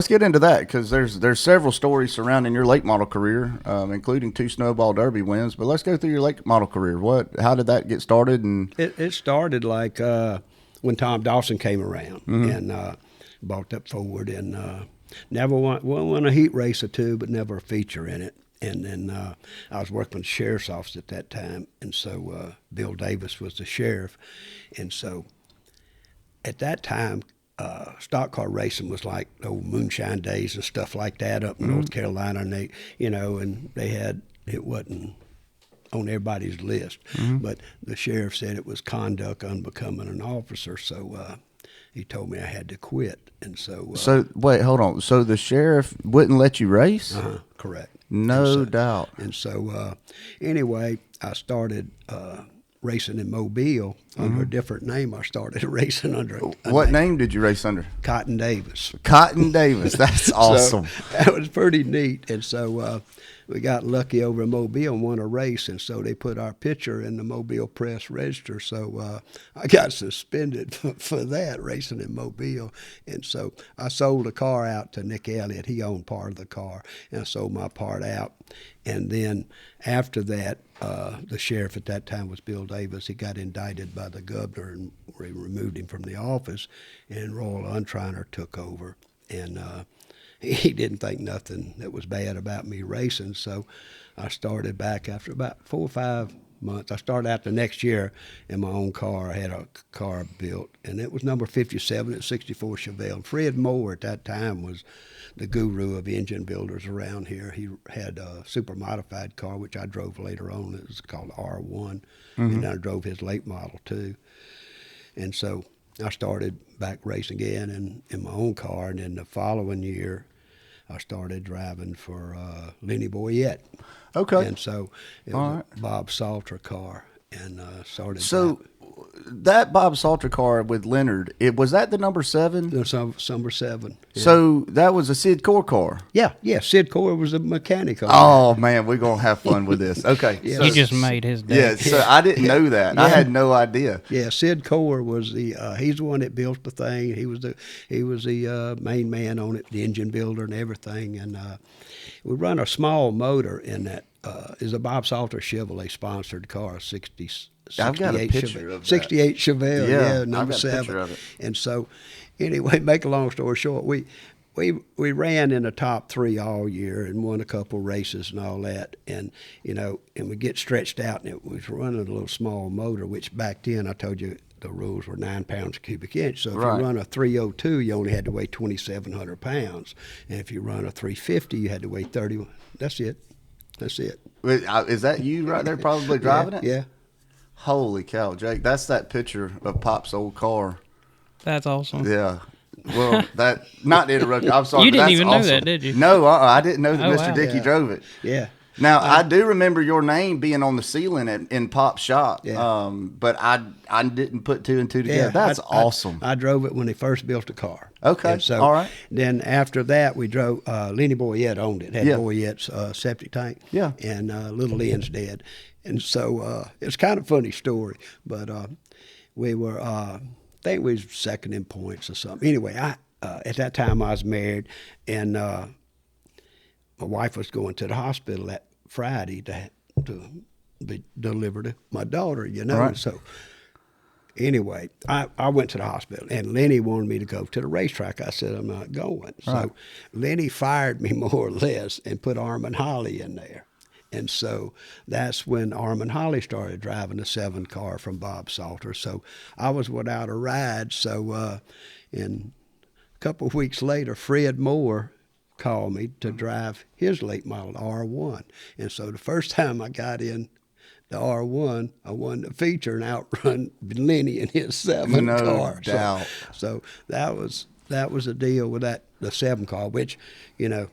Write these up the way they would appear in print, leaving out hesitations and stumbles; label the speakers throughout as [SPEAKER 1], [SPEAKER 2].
[SPEAKER 1] Let's get into that because there's several stories surrounding your late model career, including 2 Snowball Derby wins. But let's go through your late model career. How did that get started? And
[SPEAKER 2] It started like when Tom Dawson came around and bought that Ford and never won a heat race or two, but never a feature in it. And then I was working with the sheriff's office at that time, and so Bill Davis was the sheriff. And so at that time, stock car racing was like old moonshine days and stuff like that up in North Carolina, and they had, it wasn't on everybody's list, but the sheriff said it was conduct unbecoming an officer, so he told me I had to quit, and so.
[SPEAKER 1] So wait, hold on. So the sheriff wouldn't let you race?
[SPEAKER 2] Correct.
[SPEAKER 1] No doubt.
[SPEAKER 2] And so anyway, I started racing in Mobile under a different name. I started racing under
[SPEAKER 1] What name did you race under?
[SPEAKER 2] Cotton Davis.
[SPEAKER 1] Cotton Davis. That's awesome.
[SPEAKER 2] So that was pretty neat. And so we got lucky over in Mobile and won a race. And so they put our picture in the Mobile Press Register. So I got suspended for that, racing in Mobile. And so I sold the car out to Nick Elliott. He owned part of the car. And I sold my part out. And then after that, the sheriff at that time was Bill Davis. He got indicted by the governor, and we removed him from the office, and Royal Untriner took over. And he didn't think nothing that was bad about me racing, so I started back after about 4 or 5 months. I started out the next year in my own car. I had a car built, and it was number 57 at 64 Chevelle. And Fred Moore at that time was the guru of engine builders around here. He had a super modified car, which I drove later on. It was called R1, and I drove his late model too. And so I started back racing again in my own car, and then the following year I started driving for Lenny Boyette.
[SPEAKER 1] Okay.
[SPEAKER 2] And so it was a Bob Salter car, and started.
[SPEAKER 1] So that Bob Salter car with Leonard, was that the number 7?
[SPEAKER 2] Number 7. Yeah.
[SPEAKER 1] So that was a Sid Core car.
[SPEAKER 2] Yeah. Sid Core was a mechanic on
[SPEAKER 1] Oh man, we're gonna have fun with this. Okay.
[SPEAKER 2] Yeah.
[SPEAKER 1] So,
[SPEAKER 3] He just made his day.
[SPEAKER 1] yeah. So I didn't know that. I had no idea.
[SPEAKER 2] Yeah, Sid Core was he's the one that built the thing. He was the main man on it, the engine builder and everything. And we run a small motor in that. Is a Bob Salter Chevrolet sponsored car, 68
[SPEAKER 1] I've got a picture
[SPEAKER 2] Chevelle,
[SPEAKER 1] of that.
[SPEAKER 2] 68 Chevelle,
[SPEAKER 1] Yeah,
[SPEAKER 2] number
[SPEAKER 1] I've got a
[SPEAKER 2] 7.
[SPEAKER 1] picture of it.
[SPEAKER 2] And so, anyway, make a long story short, we ran in the top 3 all year and won a couple races and all that, and and we get stretched out, and it was running a little small motor, which back then I told you the rules were 9 pounds a cubic inch. So if
[SPEAKER 1] Right.
[SPEAKER 2] you run a 302, you only had to weigh 2,700 pounds, and if you run a 350, you had to weigh 30. That's it.
[SPEAKER 1] Wait, is that you right there, probably driving it?
[SPEAKER 2] Yeah.
[SPEAKER 1] Holy cow, Jake! That's that picture of Pop's old car.
[SPEAKER 3] That's awesome.
[SPEAKER 1] Yeah. Well, not to interrupt you. I'm sorry.
[SPEAKER 3] You
[SPEAKER 1] but
[SPEAKER 3] didn't
[SPEAKER 1] that's
[SPEAKER 3] even know
[SPEAKER 1] awesome.
[SPEAKER 3] that, did you?
[SPEAKER 1] No, I didn't know that
[SPEAKER 3] Oh,
[SPEAKER 1] Mr.
[SPEAKER 3] wow.
[SPEAKER 1] Dickey
[SPEAKER 2] Yeah.
[SPEAKER 1] drove it.
[SPEAKER 2] Yeah.
[SPEAKER 1] Now I do remember your name being on the ceiling in Pop's shop.
[SPEAKER 2] Yeah.
[SPEAKER 1] But I didn't put 2 and 2 together.
[SPEAKER 2] Yeah,
[SPEAKER 1] That's awesome.
[SPEAKER 2] I drove it when they first built the car.
[SPEAKER 1] Okay,
[SPEAKER 2] And so
[SPEAKER 1] all right.
[SPEAKER 2] Then after that, we drove. Lenny Boyette owned it. Had
[SPEAKER 1] Yeah.
[SPEAKER 2] Boyette's septic tank.
[SPEAKER 1] Yeah.
[SPEAKER 2] And little Lynn's dead, and so it's kind of a funny story. But we were, I think we was second in points or something. Anyway, at that time I was married, and my wife was going to the hospital that Friday to be delivered to my daughter.
[SPEAKER 1] Right.
[SPEAKER 2] So. Anyway, I went to the hospital, and Lenny wanted me to go to the racetrack. I said, I'm not going.
[SPEAKER 1] Right.
[SPEAKER 2] So Lenny fired me more or less and put Armand Holly in there. And so that's when Armand Holly started driving the 7 car from Bob Salter. So I was without a ride. So in a couple of weeks later, Fred Moore called me to drive his late model R1. And so the first time I got in the R1, I won the feature and outrun Lenny in his 7
[SPEAKER 1] No
[SPEAKER 2] car.
[SPEAKER 1] doubt.
[SPEAKER 2] So that was a deal with the 7 car, which, it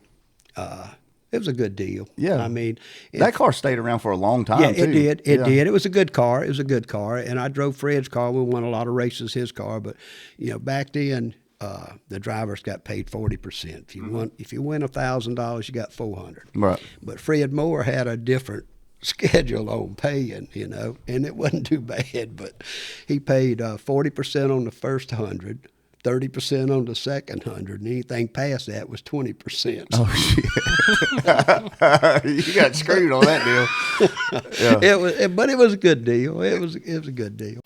[SPEAKER 2] was a good deal.
[SPEAKER 1] Yeah.
[SPEAKER 2] I mean,
[SPEAKER 1] That car stayed around for a long time,
[SPEAKER 2] yeah,
[SPEAKER 1] too.
[SPEAKER 2] it did. It
[SPEAKER 1] Yeah.
[SPEAKER 2] did. It was a good car. And I drove Fred's car. We won a lot of races his car, but back then the drivers got paid 40%. If you win $1,000, you got $400.
[SPEAKER 1] Right.
[SPEAKER 2] But Fred Moore had a different schedule on paying, and it wasn't too bad. But he paid 40% on the first 100, 30% on the second 100, and anything past that was 20%.
[SPEAKER 1] Oh shit! You got screwed on that deal. Yeah.
[SPEAKER 2] But it was a good deal. It was a good deal.